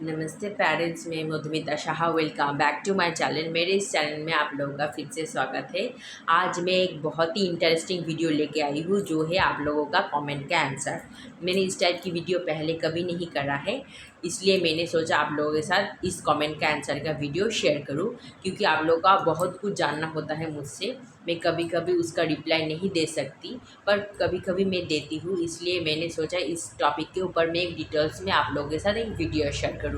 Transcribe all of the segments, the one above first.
नमस्ते पेरेंट्स, में Madhumita Shah. Welcome back to my channel. मेरे इस चैनल में आप लोगों का फिर से स्वागत है। आज मैं एक बहुत ही इंटरेस्टिंग वीडियो लेके आई हूँ, जो है आप लोगों का कमेंट का आंसर। मैंने इस टाइप की वीडियो पहले कभी नहीं करा है, इसलिए मैंने सोचा आप लोगों के साथ इस कमेंट का आंसर का वीडियो शेयर करूँ, क्योंकि आप लोगों का बहुत कुछ जानना होता है मुझसे। मैं कभी कभी उसका रिप्लाई नहीं दे सकती, पर कभी कभी मैं देती हूँ, इसलिए मैंने सोचा इस टॉपिक के ऊपर मैं एक डिटेल्स में आप लोगों के साथ एक वीडियो शेयर करूँ।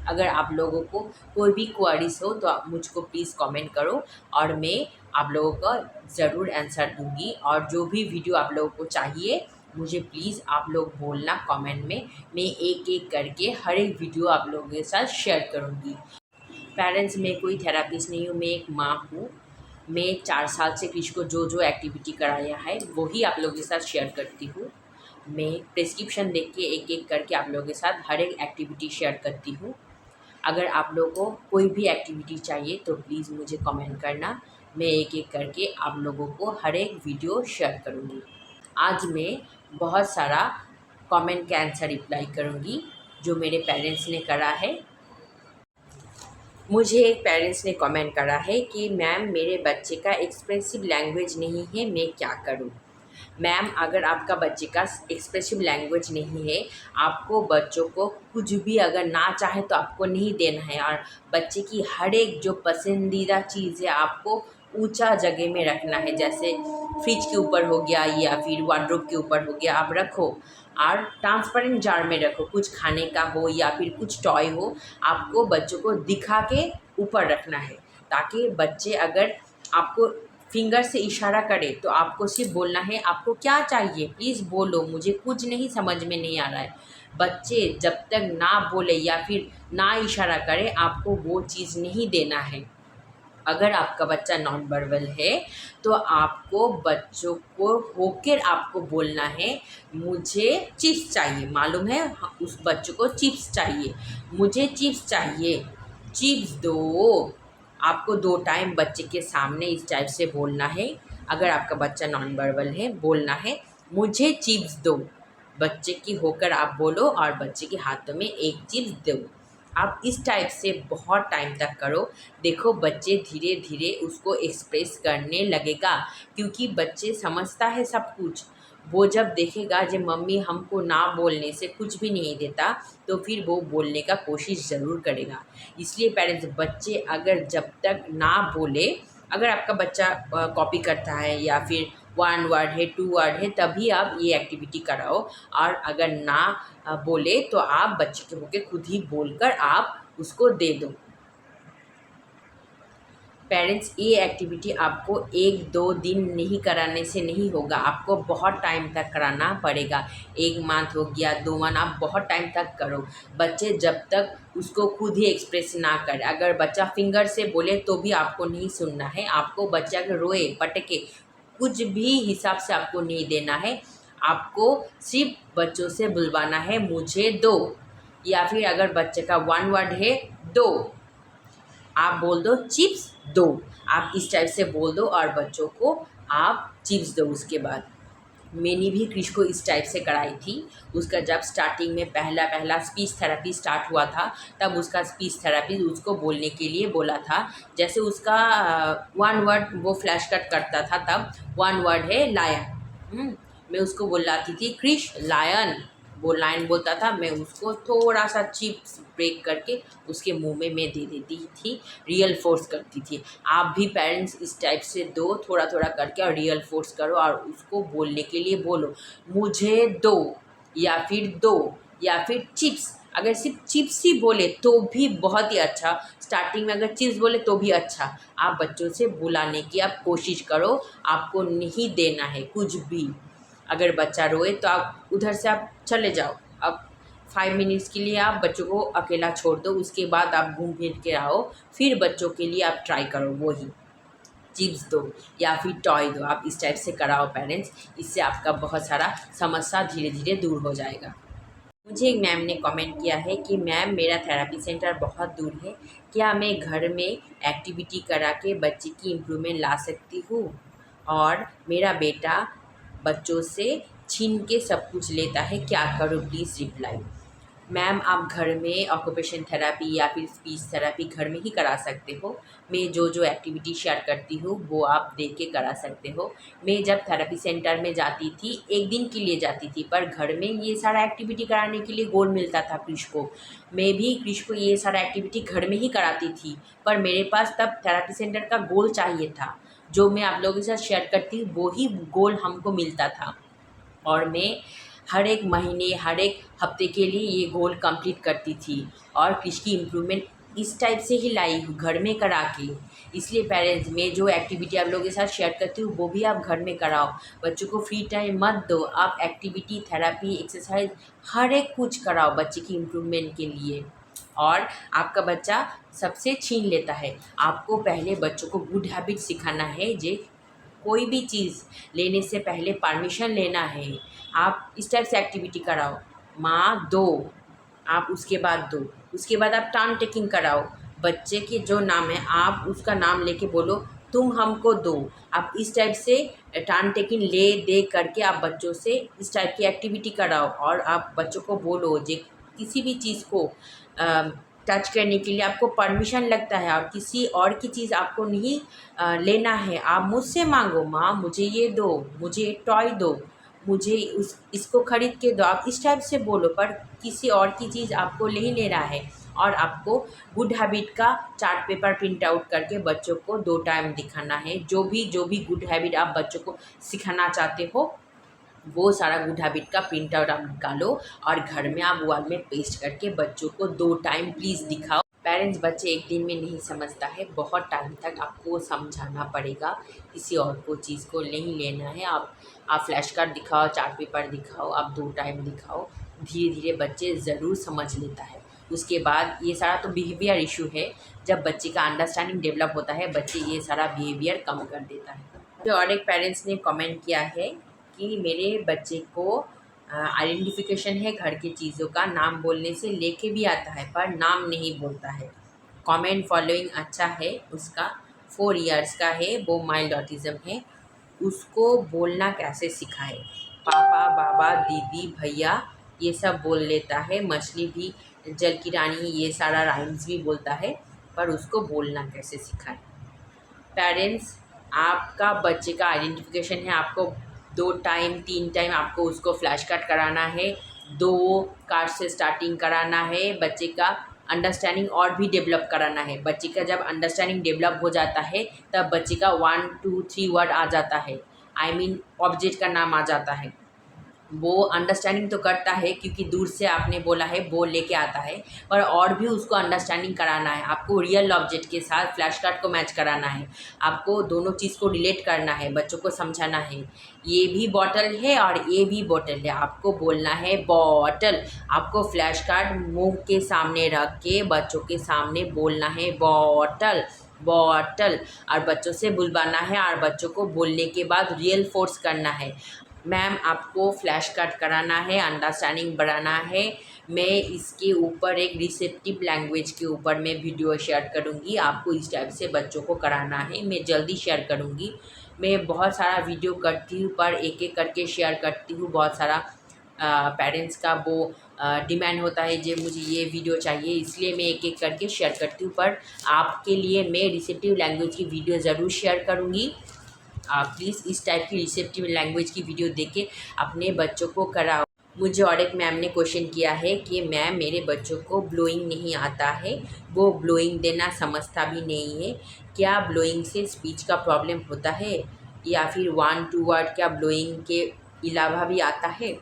अगर आप लोगों को कोई भी क्वेरीज हो तो आप मुझको प्लीज़ कमेंट करो, और मैं आप लोगों का ज़रूर आंसर दूंगी। और जो भी वीडियो आप लोगों को चाहिए, मुझे प्लीज़ आप लोग बोलना कमेंट में। मैं एक एक करके हर एक वीडियो आप लोगों के साथ शेयर करूँगी। पेरेंट्स, मैं कोई थेरापिस्ट नहीं हूँ, मैं एक माँ हूँ। मैं 4 साल से कृष को जो जो एक्टिविटी कराया है वही आप लोगों के साथ शेयर करती हूँ। मैं प्रिस्क्रिप्शन देख के एक एक करके आप लोगों के साथ हर एक एक्टिविटी शेयर करती हूँ। अगर आप लोगों को कोई भी एक्टिविटी चाहिए तो प्लीज़ मुझे कमेंट करना। मैं एक एक करके आप लोगों को हर एक वीडियो शेयर करूँगी। आज मैं बहुत सारा कमेंट का आंसर रिप्लाई करूँगी जो मेरे पेरेंट्स ने करा है। मुझे एक पेरेंट्स ने कमेंट करा है कि मैम, मेरे बच्चे का एक्सप्रेसिव लैंग्वेज नहीं है, मैं क्या करूं? मैम, अगर आपका बच्चे का एक्सप्रेसिव लैंग्वेज नहीं है, आपको बच्चों को कुछ भी अगर ना चाहे तो आपको नहीं देना है। और बच्चे की हर एक जो पसंदीदा चीज़ है आपको ऊंचा जगह में रखना है। जैसे फ्रिज के ऊपर हो गया या फिर वार्डरोब के ऊपर हो गया, आप रखो। और ट्रांसपेरेंट जार में रखो, कुछ खाने का हो या फिर कुछ टॉय हो, आपको बच्चों को दिखा के ऊपर रखना है, ताकि बच्चे अगर आपको फिंगर से इशारा करे तो आपको सिर्फ बोलना है, आपको क्या चाहिए प्लीज़ बोलो, मुझे कुछ नहीं समझ में नहीं आ रहा है। बच्चे जब तक ना बोले या फिर ना इशारा करे, आपको वो चीज़ नहीं देना है। अगर आपका बच्चा नॉन वर्बल है तो आपको बच्चों को होकर आपको बोलना है, मुझे चिप्स चाहिए। मालूम है, उस बच्चों को चिप्स चाहिए, मुझे चिप्स चाहिए, चिप्स दो। आपको 2 टाइम बच्चे के सामने इस टाइप से बोलना है। अगर आपका बच्चा नॉन वर्बल है, बोलना है मुझे चिप्स दो। बच्चे की होकर आप बोलो और बच्चे के हाथों में एक चिप्स दो। आप इस टाइप से बहुत टाइम तक करो। देखो, बच्चे धीरे धीरे उसको एक्सप्रेस करने लगेगा, क्योंकि बच्चे समझता है सब कुछ। वो जब देखेगा जब मम्मी हमको ना बोलने से कुछ भी नहीं देता, तो फिर वो बोलने का कोशिश ज़रूर करेगा। इसलिए पेरेंट्स, बच्चे अगर जब तक ना बोले, अगर आपका बच्चा कॉपी करता है या फिर 1 वर्ड है 2 वर्ड है, तभी आप ये एक्टिविटी कराओ। और अगर ना बोले तो आप बच्चे के होके खुद ही बोलकर आप उसको दे दो। पेरेंट्स, ये एक्टिविटी आपको 1-2 दिन नहीं कराने से नहीं होगा, आपको बहुत टाइम तक कराना पड़ेगा। 1 मंथ हो गया, 2 मंथ, आप बहुत टाइम तक करो। बच्चे जब तक उसको खुद ही एक्सप्रेस ना करे, अगर बच्चा फिंगर से बोले तो भी आपको नहीं सुनना है। आपको बच्चा के रोए पटके कुछ भी हिसाब से आपको नहीं देना है। आपको सिर्फ बच्चों से बुलवाना है, मुझे दो। या फिर अगर बच्चे का 1 वर्ड है, दो, आप बोल दो चिप्स दो। आप इस टाइप से बोल दो और बच्चों को आप चिप्स दो। उसके बाद मैंने भी कृष को इस टाइप से कराई थी। उसका जब स्टार्टिंग में पहला पहला स्पीच थेरेपी स्टार्ट हुआ था, तब उसका स्पीच थेरेपी उसको बोलने के लिए बोला था। जैसे उसका 1 वर्ड वो फ्लैश कट करता था, तब 1 वर्ड है लायन। मैं उसको बुलाती थी कृष लायन, वो लाइन बोलता था, मैं उसको थोड़ा सा चिप्स ब्रेक करके उसके मुंह में मैं दे देती थी, रियल फोर्स करती थी। आप भी पेरेंट्स इस टाइप से दो, थोड़ा थोड़ा करके, और रियल फोर्स करो और उसको बोलने के लिए बोलो, मुझे दो, या फिर दो, या फिर चिप्स। अगर सिर्फ चिप्स ही बोले तो भी बहुत ही अच्छा। स्टार्टिंग में अगर चिप्स बोले तो भी अच्छा। आप बच्चों से बुलाने की आप कोशिश करो, आपको नहीं देना है कुछ भी। अगर बच्चा रोए तो आप उधर से आप चले जाओ। अब 5 मिनट्स के लिए आप बच्चों को अकेला छोड़ दो, उसके बाद आप घूम फिर के आओ, फिर बच्चों के लिए आप ट्राई करो, वही चिप्स दो या फिर टॉय दो। आप इस टाइप से कराओ पेरेंट्स, इससे आपका बहुत सारा समस्या धीरे धीरे दूर हो जाएगा। मुझे एक मैम ने कमेंट किया है कि मैम, मेरा थेरेपी सेंटर बहुत दूर है, क्या मैं घर में एक्टिविटी करा के बच्चे की इम्प्रूवमेंट ला सकती हूँ? और मेरा बेटा बच्चों से छीन के सब कुछ लेता है, क्या करूँ प्लीज़ रिप्लाई। मैम आप घर में ऑक्यूपेशन थेरेपी या फिर स्पीच थेरेपी घर में ही करा सकते हो। मैं जो जो एक्टिविटी शेयर करती हूँ वो आप देख के करा सकते हो। मैं जब थेरेपी सेंटर में जाती थी, एक दिन के लिए जाती थी, पर घर में ये सारा एक्टिविटी कराने के लिए गोल मिलता था क्रिश को। मैं भी क्रिश को ये सारा एक्टिविटी घर में ही कराती थी, पर मेरे पास तब थेरेपी सेंटर का गोल चाहिए था। जो मैं आप लोगों के साथ शेयर करती हूँ वो ही गोल हमको मिलता था, और मैं हर एक महीने, हर एक हफ्ते के लिए ये गोल कंप्लीट करती थी। और कृष की इम्प्रूवमेंट इस टाइप से ही लाई हूँ, घर में करा के। इसलिए पेरेंट्स, मैं जो एक्टिविटी आप लोगों के साथ शेयर करती हूँ वो भी आप घर में कराओ। बच्चों को फ्री टाइम मत दो, आप एक्टिविटी, थेरेपी, एक्सरसाइज हर एक कुछ कराओ बच्चे की इम्प्रूवमेंट के लिए। और आपका बच्चा सबसे छीन लेता है। आपको पहले बच्चों को गुड हैबिट सिखाना है। जे कोई भी चीज़ लेने से पहले परमिशन लेना है। आप इस टाइप से एक्टिविटी कराओ, माँ दो, आप उसके बाद दो। उसके बाद आप टर्न टेकिंग कराओ। बच्चे के जो नाम है आप उसका नाम लेके बोलो तुम हमको दो। आप इस टाइप से टर्न टेकिंग ले दे करके आप बच्चों से इस टाइप की एक्टिविटी कराओ। और आप बच्चों को बोलो जे किसी भी चीज़ को टच करने के लिए आपको परमिशन लगता है, और किसी और की चीज़ आपको नहीं लेना है। आप मुझसे मांगो, माँ मुझे ये दो, मुझे टॉय दो, मुझे उस इसको ख़रीद के दो। आप इस टाइप से बोलो, पर किसी और की चीज़ आपको नहीं लेना है। और आपको गुड हैबिट का चार्ट पेपर प्रिंट आउट करके बच्चों को 2 टाइम दिखाना है। जो भी गुड हैबिट आप बच्चों को सिखाना चाहते हो वो सारा गुड हैबिट का प्रिंट आउट आप निकालो, और घर में आप वॉल में पेस्ट करके बच्चों को 2 टाइम प्लीज़ दिखाओ। पेरेंट्स, बच्चे एक दिन में नहीं समझता है, बहुत टाइम तक आपको समझाना पड़ेगा। किसी और को चीज़ को नहीं लेना है। आप फ्लैश कार्ड दिखाओ, चार्ट पेपर दिखाओ, आप 2 टाइम दिखाओ। धीरे धीरे बच्चे ज़रूर समझ लेता है। उसके बाद ये सारा तो बिहेवियर इशू है। जब बच्चे का अंडरस्टैंडिंग डेवलप होता है, बच्चे ये सारा बिहेवियर कम कर देता है। तो और एक पेरेंट्स ने कमेंट किया है कि मेरे बच्चे को आइडेंटिफिकेशन है घर की चीज़ों का, नाम बोलने से लेके भी आता है पर नाम नहीं बोलता है। कमेंट फॉलोइंग अच्छा है उसका, 4 इयर्स का है, वो माइल्ड ऑटिज़म है। उसको बोलना कैसे सिखाए? पापा, बाबा, दीदी, भैया ये सब बोल लेता है। मछली भी, जल की रानी, ये सारा राइम्स भी बोलता है, पर उसको बोलना कैसे सिखाए? पेरेंट्स, आपका बच्चे का आइडेंटिफिकेशन है, आपको 2 टाइम 3 टाइम आपको उसको फ्लैश कार्ड कराना है। 2 कार्ड से स्टार्टिंग कराना है। बच्चे का अंडरस्टैंडिंग और भी डेवलप कराना है। बच्चे का जब अंडरस्टैंडिंग डेवलप हो जाता है तब बच्चे का 1 2 3 वर्ड आ जाता है। आई मीन ऑब्जेक्ट का नाम आ जाता है। वो अंडरस्टैंडिंग तो करता है क्योंकि दूर से आपने बोला है, वो लेके आता है, पर और भी उसको अंडरस्टैंडिंग कराना है। आपको रियल ऑब्जेक्ट के साथ फ्लैश कार्ड को मैच कराना है। आपको दोनों चीज़ को रिलेट करना है, बच्चों को समझाना है। ये भी बॉटल है और ये भी बॉटल है, आपको बोलना है बॉटल। आपको फ्लैश कार्ड मुंह के सामने रख के बच्चों के सामने बोलना है बॉटल बॉटल, और बच्चों से बुलवाना है, और बच्चों को बोलने के बाद रियल फोर्स करना है। मैम आपको फ्लैश कार्ड कराना है, अंडरस्टैंडिंग बढ़ाना है। मैं इसके ऊपर एक रिसेप्टिव लैंग्वेज के ऊपर मैं वीडियो शेयर करूँगी। आपको इस टाइप से बच्चों को कराना है, मैं जल्दी शेयर करूँगी। मैं बहुत सारा वीडियो करती हूँ पर एक एक करके शेयर करती हूँ। बहुत सारा पेरेंट्स का वो डिमांड होता है जो मुझे ये वीडियो चाहिए, इसलिए मैं एक एक करके शेयर करती हूँ। पर आपके लिए मैं रिसेप्टिव लैंग्वेज की वीडियो ज़रूर शेयर करूँगी। आप प्लीज़ इस टाइप की रिसेप्टिव लैंग्वेज की वीडियो देख के अपने बच्चों को कराओ। मुझे और एक मैम ने क्वेश्चन किया है कि मैम मेरे बच्चों को ब्लोइंग नहीं आता है, वो ब्लोइंग देना समझता भी नहीं है, क्या ब्लोइंग से स्पीच का प्रॉब्लम होता है, या फिर 1 2 वर्ड क्या ब्लोइंग के अलावा भी आता है?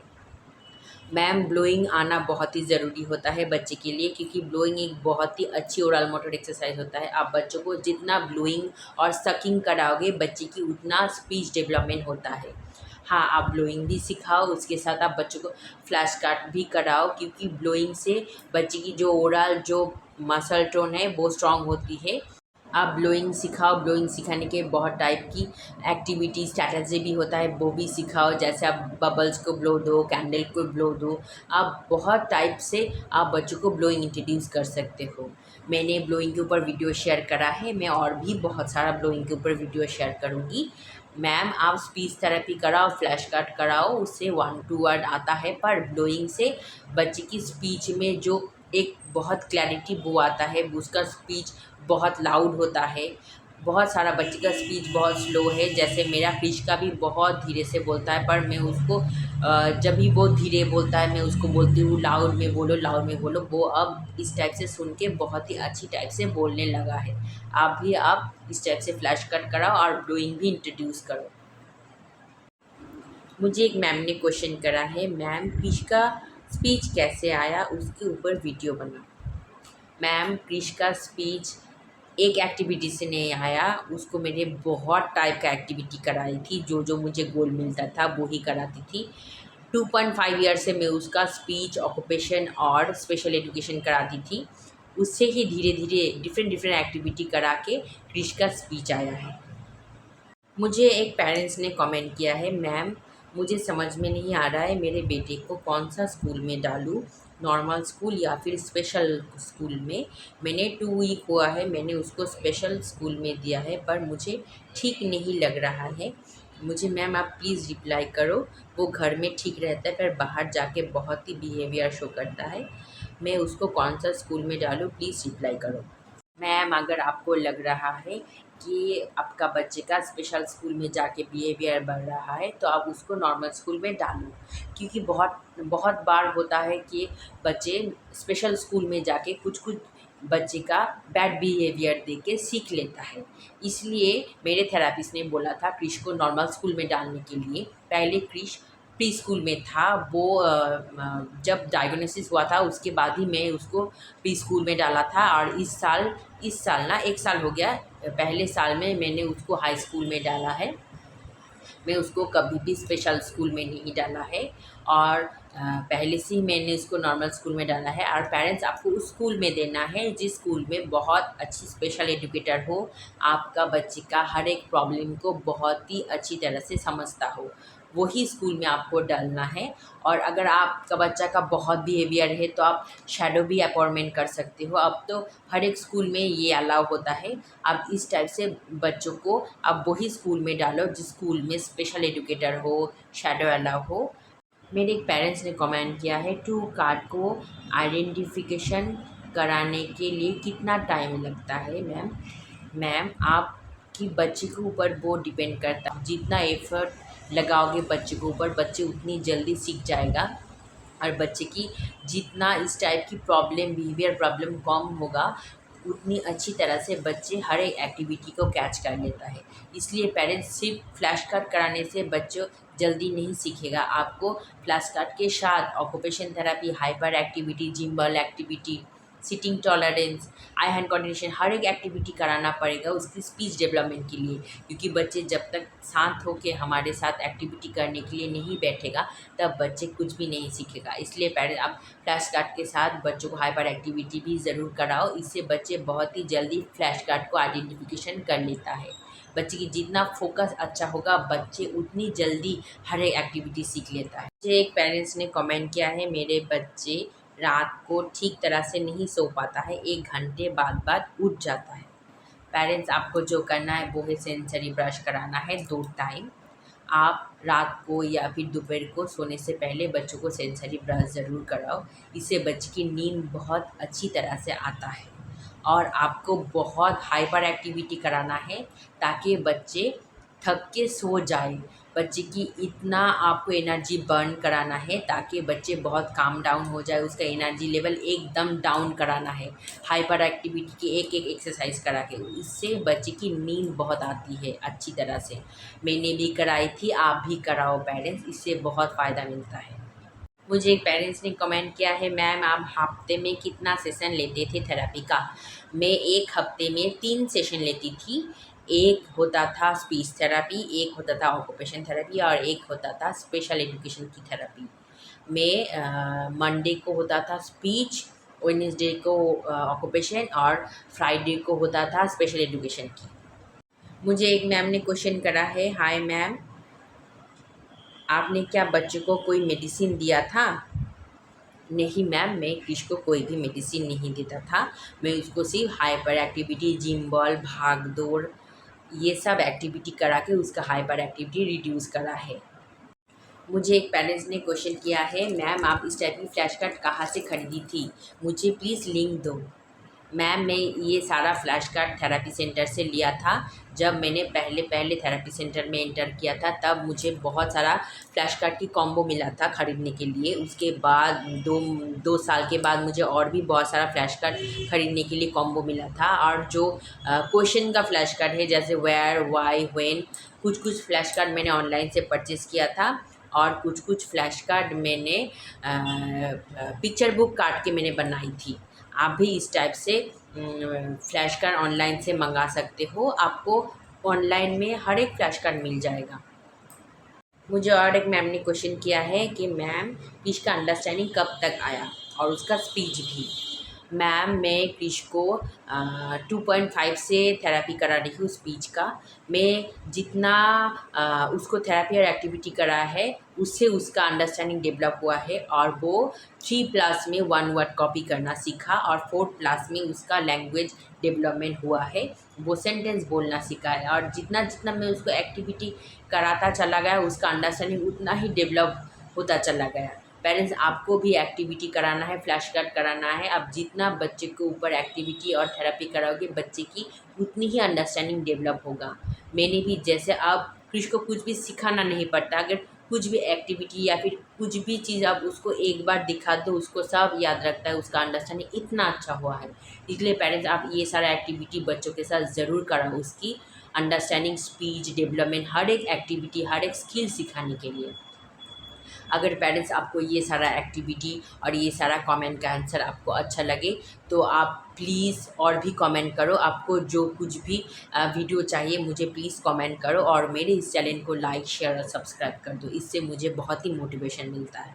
मैम ब्लोइंग आना बहुत ही ज़रूरी होता है बच्चे के लिए, क्योंकि ब्लोइंग एक बहुत ही अच्छी ओरल मोटर एक्सरसाइज होता है। आप बच्चों को जितना ब्लोइंग और सकिंग कराओगे बच्चे की उतना स्पीच डेवलपमेंट होता है। हाँ, आप ब्लोइंग भी सिखाओ, उसके साथ आप बच्चों को फ्लैश कार्ड भी कराओ, क्योंकि ब्लोइंग से बच्चे की जो ओरल जो मसल टोन है वो स्ट्रांग होती है। आप ब्लोइंग सिखाओ, ब्लोइंग सिखाने के बहुत टाइप की एक्टिविटी स्ट्रैटेजी भी होता है, वो भी सिखाओ। जैसे आप बबल्स को ब्लो दो, कैंडल को ब्लो दो, आप बहुत टाइप से आप बच्चों को ब्लोइंग इंट्रोड्यूस कर सकते हो। मैंने ब्लोइंग के ऊपर वीडियो शेयर करा है, मैं और भी बहुत सारा ब्लोइंग के ऊपर वीडियो शेयर करूँगी। मैम आप स्पीच थेरेपी कराओ, फ्लैश कार्ड कराओ, उससे 1-2 वर्ड आता है, पर ब्लोइंग से बच्चे की स्पीच में जो एक बहुत क्लैरिटी वो आता है, उसका स्पीच बहुत लाउड होता है। बहुत सारा बच्चे का स्पीच बहुत स्लो है, जैसे मेरा क्रिश का भी बहुत धीरे से बोलता है, पर मैं उसको जब भी वो धीरे बोलता है मैं उसको बोलती हूँ लाउड में बोलो, लाउड में बोलो। वो अब इस टाइप से सुन के बहुत ही अच्छी टाइप से बोलने लगा है। आप इस टाइप से फ्लैश कट कराओ और ब्लोइंग भी इंट्रोड्यूस करो। मुझे एक मैम ने क्वेश्चन करा है, मैम क्रिश का स्पीच कैसे आया, उसके ऊपर वीडियो बनाओ। मैम क्रिश का स्पीच एक एक्टिविटी से नहीं आया, उसको मैंने बहुत टाइप का एक्टिविटी कराई थी, जो जो मुझे गोल मिलता था वो ही कराती थी। 2.5 ईयर से मैं उसका स्पीच, ऑक्यूपेशन और स्पेशल एजुकेशन कराती थी। उससे ही धीरे धीरे डिफरेंट डिफरेंट एक्टिविटी करा के क्रिश का स्पीच आया है। मुझे एक पेरेंट्स ने कमेंट किया है, मैम मुझे समझ में नहीं आ रहा है मेरे बेटे को कौन सा स्कूल में डालूँ, नॉर्मल स्कूल या फिर स्पेशल स्कूल में। मैंने 2 वीक हुआ है, मैंने उसको स्पेशल स्कूल में दिया है, पर मुझे ठीक नहीं लग रहा है। मुझे मैम आप प्लीज़ रिप्लाई करो। वो घर में ठीक रहता है, पर बाहर जाके बहुत ही बिहेवियर शो करता है। मैं उसको कौन सा स्कूल में डालूँ, प्लीज़ रिप्लाई करो। मैम अगर आपको लग रहा है कि आपका बच्चे का स्पेशल स्कूल में जाके बिहेवियर बढ़ रहा है, तो आप उसको नॉर्मल स्कूल में डालो, क्योंकि बहुत बहुत बार होता है कि बच्चे स्पेशल स्कूल में जाके कुछ कुछ बच्चे का बैड बिहेवियर देख के सीख लेता है। इसलिए मेरे थेरेपिस्ट ने बोला था क्रिश को नॉर्मल स्कूल में डालने के लिए। पहले क्रिश प्री स्कूल में था, वो जब डायग्नोसिस हुआ था उसके बाद ही मैं उसको प्री स्कूल में डाला था, और इस साल ना 1 साल हो गया, पहले साल में मैंने उसको हाई स्कूल में डाला है। मैं उसको कभी भी स्पेशल स्कूल में नहीं डाला है, और पहले से ही मैंने उसको नॉर्मल स्कूल में डाला है। और पेरेंट्स आपको उस स्कूल में देना है जिस स्कूल में बहुत अच्छी स्पेशल एजुकेटर हो, आपका बच्चे का हर एक प्रॉब्लम को बहुत ही अच्छी तरह से समझता हो, वही स्कूल में आपको डालना है। और अगर आपका बच्चा का बहुत बिहेवियर है तो आप शैडो भी अपॉइंटमेंट कर सकते हो। अब तो हर एक स्कूल में ये अलाउ होता है। आप इस टाइप से बच्चों को आप वही स्कूल में डालो जिस स्कूल में स्पेशल एजुकेटर हो, शैडो अलाउ हो। मेरे एक पेरेंट्स ने कमेंट किया है, 2 कार्ड को आइडेंटिफिकेशन कराने के लिए कितना टाइम लगता है मैम? मैम आपकी बच्चे के ऊपर वो डिपेंड करता है, जितना एफ़र्ट लगाओगे बच्चे के ऊपर, बच्चे उतनी जल्दी सीख जाएगा। और बच्चे की जितना इस टाइप की प्रॉब्लम, बिहेवियर प्रॉब्लम कम होगा, उतनी अच्छी तरह से बच्चे हर एक एक्टिविटी को कैच कर लेता है। इसलिए पेरेंट्स सिर्फ फ्लैश कार्ड कराने से बच्चों जल्दी नहीं सीखेगा। आपको फ्लैश कार्ड के साथ occupation therapy, hyper activity, gimbal activity, sitting tolerance, eye hand coordination, हर एक एक्टिविटी कराना पड़ेगा उसकी स्पीच डेवलपमेंट के लिए। क्योंकि बच्चे जब तक शांत होकर हमारे साथ एक्टिविटी करने के लिए नहीं बैठेगा, तब बच्चे कुछ भी नहीं सीखेगा। इसलिए पेरेंट्स आप फ्लैश कार्ड के साथ बच्चों को हाइपर एक्टिविटी भी ज़रूर कराओ। इससे बच्चे बहुत ही जल्दी फ्लैश कार्ड को आइडेंटिफिकेशन कर लेता है। बच्चे की जितना फोकस अच्छा होगा, बच्चे उतनी जल्दी हर एक एक्टिविटी सीख लेता है। मुझे एक पेरेंट्स ने कमेंट किया है, मेरे बच्चे रात को ठीक तरह से नहीं सो पाता है, 1 घंटे बाद बाद उठ जाता है। पेरेंट्स आपको जो करना है वो है सेंसरी ब्रश कराना है 2 टाइम। आप रात को या फिर दोपहर को सोने से पहले बच्चों को सेंसरी ब्रश ज़रूर कराओ। इससे बच्चे की नींद बहुत अच्छी तरह से आता है। और आपको बहुत हाइपर एक्टिविटी कराना है ताकि बच्चे थक के सो जाए। बच्चे की इतना आपको एनर्जी बर्न कराना है ताकि बच्चे बहुत काम डाउन हो जाए, उसका एनर्जी लेवल एकदम डाउन कराना है। हाइपर एक्टिविटी की एक-एक एक्सरसाइज करा के, इससे बच्चे की नींद बहुत आती है अच्छी तरह से। मैंने भी कराई थी, आप भी कराओ पेरेंट्स, इससे बहुत फ़ायदा मिलता है। मुझे एक पेरेंट्स ने कमेंट किया है, मैम आप हफ्ते में कितना सेशन लेते थे थेरेपी का? मैं 1 हफ्ते में 3 सेशन लेती थी। एक होता था स्पीच थेरेपी, एक होता था ऑक्यूपेशन थेरेपी, और एक होता था स्पेशल एजुकेशन की थेरेपी। मैं मंडे को होता था स्पीच, वेडनेसडे को ऑक्यूपेशन, और फ्राइडे को होता था स्पेशल एजुकेशन की। मुझे एक मैम ने क्वेश्चन करा है, हाय मैम आपने क्या बच्चों को कोई मेडिसिन दिया था? नहीं मैम, मैं क्रिश को कोई भी मेडिसिन नहीं देता था। मैं उसको सिर्फ हाइपर एक्टिविटी, जिम बॉल, भाग दौड़, ये सब एक्टिविटी करा के उसका हाइपर एक्टिविटी रिड्यूस करा है। मुझे एक पेरेंट्स ने क्वेश्चन किया है, मैम आप इस टाइप की फ्लैश कार्ड कहाँ से खरीदी थी, मुझे प्लीज़ लिंक दो। मैम मैं ये सारा फ्लैश कार्ड थेरेपी सेंटर से लिया था। जब मैंने पहले पहले थेरेपी सेंटर में एंटर किया था तब मुझे बहुत सारा फ्लैश कार्ड की कॉम्बो मिला था ख़रीदने के लिए। उसके बाद दो साल के बाद मुझे और भी बहुत सारा फ्लैश कार्ड ख़रीदने के लिए कॉम्बो मिला था। और जो क्वेश्चन का फ्लैश कार्ड है, जैसे वेयर, वाई, व्हेन, कुछ फ्लैश कार्ड मैंने ऑनलाइन से परचेज़ किया था और कुछ फ्लैश कार्ड मैंने पिक्चर बुक काट के मैंने बनाई थी। आप भी इस टाइप से फ्लैश कार्ड ऑनलाइन से मंगा सकते हो। आपको ऑनलाइन में हर एक फ्लैश कार्ड मिल जाएगा। मुझे और एक मैम ने क्वेश्चन किया है कि मैम क्रिश का अंडरस्टैंडिंग कब तक आया और उसका स्पीच भी। मैम मैं क्रिश को 2.5 से थेरेपी करा रही हूँ स्पीच का। मैं जितना उसको थेरेपी और एक्टिविटी करा है उससे उसका अंडरस्टैंडिंग डेवलप हुआ है और वो 3+ में 1 वर्ड कॉपी करना सीखा और 4+ में उसका लैंग्वेज डेवलपमेंट हुआ है। वो सेंटेंस बोलना सीखा है और जितना जितना मैं उसको एक्टिविटी कराता चला गया उसका अंडरस्टैंडिंग उतना ही डेवलप होता चला गया। पेरेंट्स आपको भी एक्टिविटी कराना है, फ्लैश कार्ड कराना है। आप जितना बच्चे के ऊपर एक्टिविटी और थेरेपी कराओगे बच्चे की उतनी ही अंडरस्टैंडिंग डेवलप होगा। मैंने भी जैसे अब क्रिश को कुछ भी सिखाना नहीं पड़ता, अगर कुछ भी एक्टिविटी या फिर कुछ भी चीज़ आप उसको एक बार दिखा दो उसको सब याद रखता है, उसका अंडरस्टैंडिंग इतना अच्छा हुआ है। इसलिए पेरेंट्स आप ये सारा एक्टिविटी बच्चों के साथ ज़रूर कराओ, उसकी अंडरस्टैंडिंग, स्पीच डेवलपमेंट, हर एक एक्टिविटी, हर एक स्किल सिखाने के लिए। अगर पेरेंट्स आपको ये सारा एक्टिविटी और ये सारा कमेंट का आंसर आपको अच्छा लगे तो आप प्लीज़ और भी कमेंट करो। आपको जो कुछ भी वीडियो चाहिए मुझे प्लीज़ कमेंट करो और मेरे इस चैनल को लाइक, शेयर और सब्सक्राइब कर दो। इससे मुझे बहुत ही मोटिवेशन मिलता है।